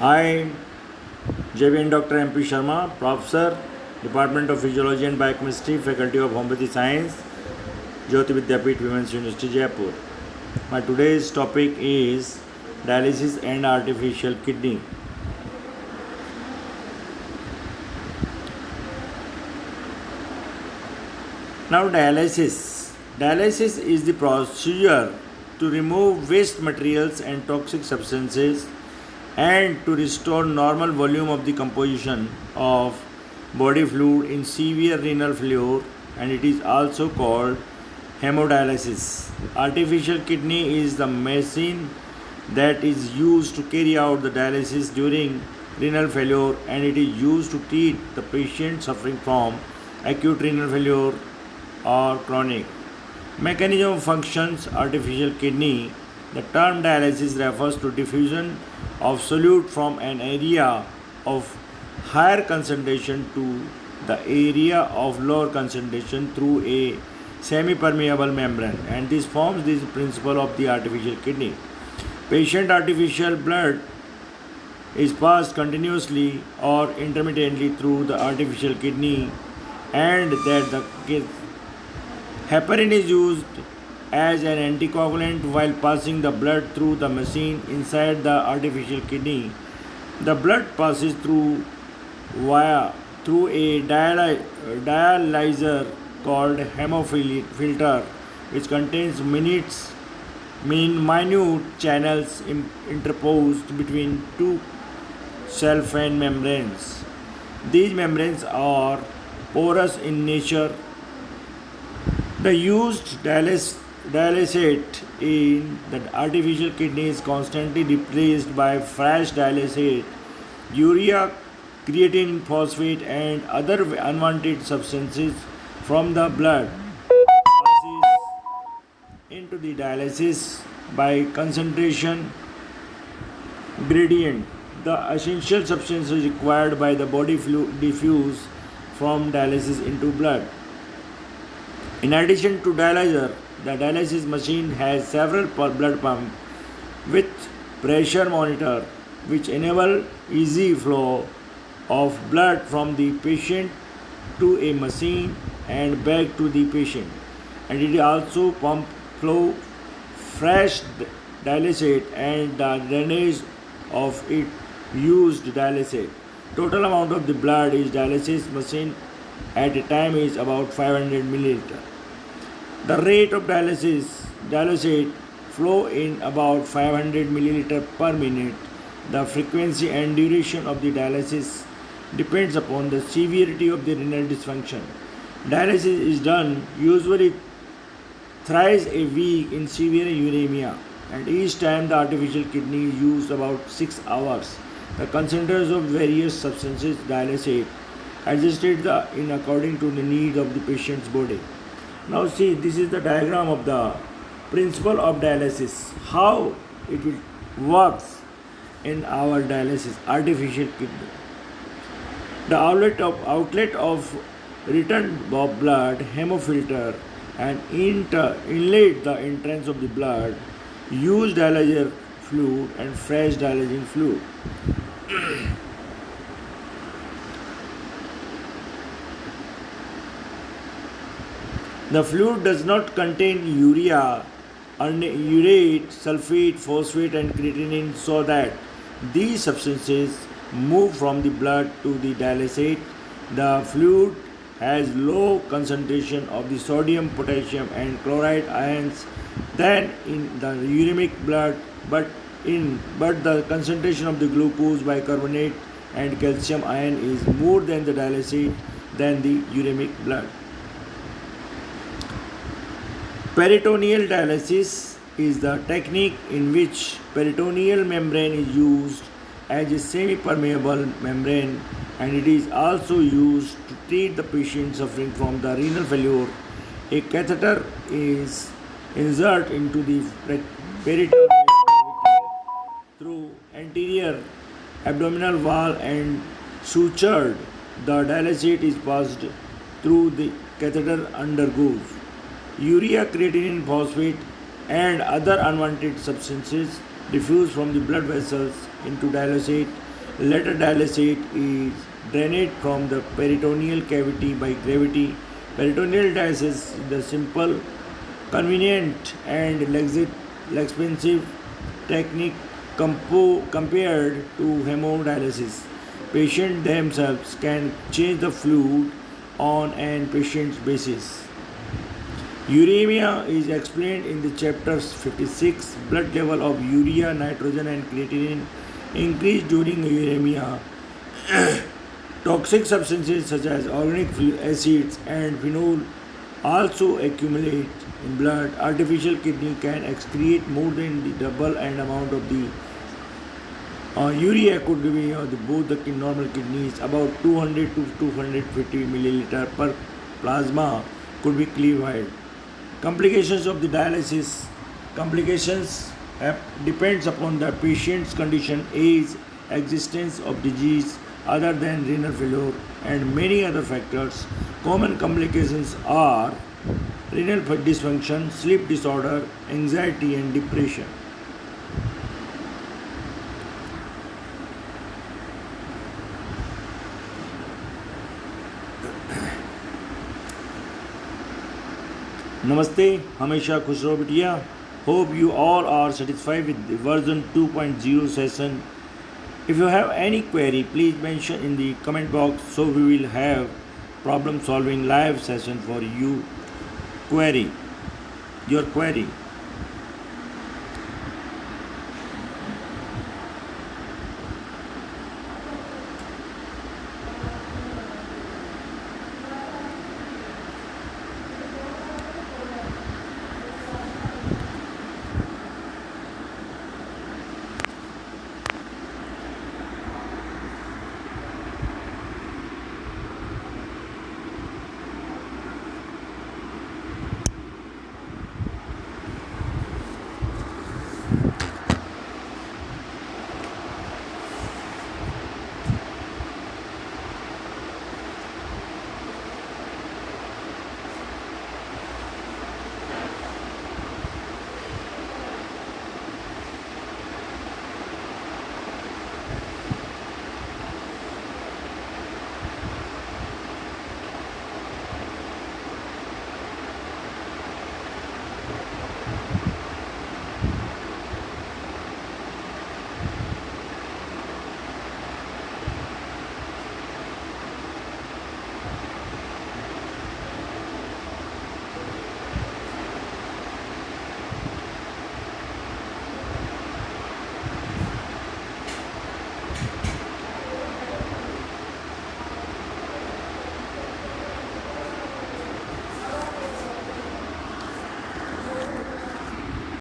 I, JVN Dr. MP Sharma, Professor, Department of Physiology and Biochemistry, Faculty of Homeopathy Science, Jyoti Vidyapeeth Women's University, Jaipur. My today's topic is dialysis and artificial kidney. Now, dialysis. Dialysis is the procedure to remove waste materials and toxic substances and to restore normal volume of the composition of body fluid in severe renal failure, and it is also called hemodialysis. Artificial kidney is the machine that is used to carry out the dialysis during renal failure, and it is used to treat the patient suffering from acute renal failure or chronic. Mechanism of functions artificial kidney. The term dialysis refers to diffusion of solute from an area of higher concentration to the area of lower concentration through a semi-permeable membrane, and this forms the principle of the artificial kidney. Patient artificial blood is passed continuously or intermittently through the artificial kidney, and that the heparin is used as an anticoagulant while passing the blood through the machine inside the artificial kidney. The blood passes through a dialyzer called hemofilter, which contains minute channels interposed between two cell-fan membranes. These membranes are porous in nature. The used dialysate in the artificial kidney is constantly replaced by fresh dialysate. Urea, creatine, phosphate, and other unwanted substances from the blood passes into the dialysis by concentration gradient. The essential substances required by the body diffuse from dialysis into blood. In addition to dialyzer, the dialysis machine has several blood pumps with pressure monitor which enable easy flow of blood from the patient to a machine and back to the patient. And it also pump flow fresh dialysate and the drainage of it used dialysate. Total amount of the blood is dialysis machine at a time is about 500 milliliter. The rate of dialysate flow in about 500 milliliter per minute. The frequency and duration of the dialysis depends upon the severity of the renal dysfunction. Dialysis is done usually thrice a week in severe uremia, and each time the artificial kidney is used about 6 hours. The concentrations of various substances dialysate adjusted in according to the need of the patient's body. Now see, this is the diagram of the principle of dialysis, how it will works in our dialysis artificial kidney. The outlet of return of blood hemofilter and inlet the entrance of the blood, use dialyzer fluid and fresh dialyzing fluid. The fluid does not contain urea, urate, sulfate, phosphate, and creatinine, so that these substances move from the blood to the dialysate. The fluid has low concentration of the sodium, potassium, and chloride ions than in the uremic blood, but the concentration of the glucose, bicarbonate, and calcium ion is more than the dialysate than the uremic blood. Peritoneal dialysis is the technique in which peritoneal membrane is used as a semi-permeable membrane, and it is also used to treat the patient suffering from the renal failure. A catheter is inserted into the peritoneal cavity through anterior abdominal wall and sutured. The dialysate is passed through the catheter undergoes. Urea, creatinine, phosphate, and other unwanted substances diffuse from the blood vessels into dialysate Later dialysate is drained from the peritoneal cavity by gravity. Peritoneal dialysis is the simple, convenient, and expensive technique compared to hemodialysis. Patients themselves can change the fluid on an patient basis. Uremia is explained in the chapter 56. Blood level of urea, nitrogen, and creatinine increase during uremia. Toxic substances such as organic acids and phenol also accumulate in blood. Artificial kidney can excrete more than the double and amount of the urea could be both the normal kidneys. About 200 to 250 milliliter per plasma could be cleaved. Complications of the dialysis. Complications depends upon the patient's condition, age, existence of disease other than renal failure, and many other factors. Common complications are renal dysfunction, sleep disorder, anxiety, and depression. Namaste, हमेशा खुश रहो बिटिया. Hope you all are satisfied with the version 2.0 session. If you have any query, please mention in the comment box so we will have problem solving live session for you. Your query.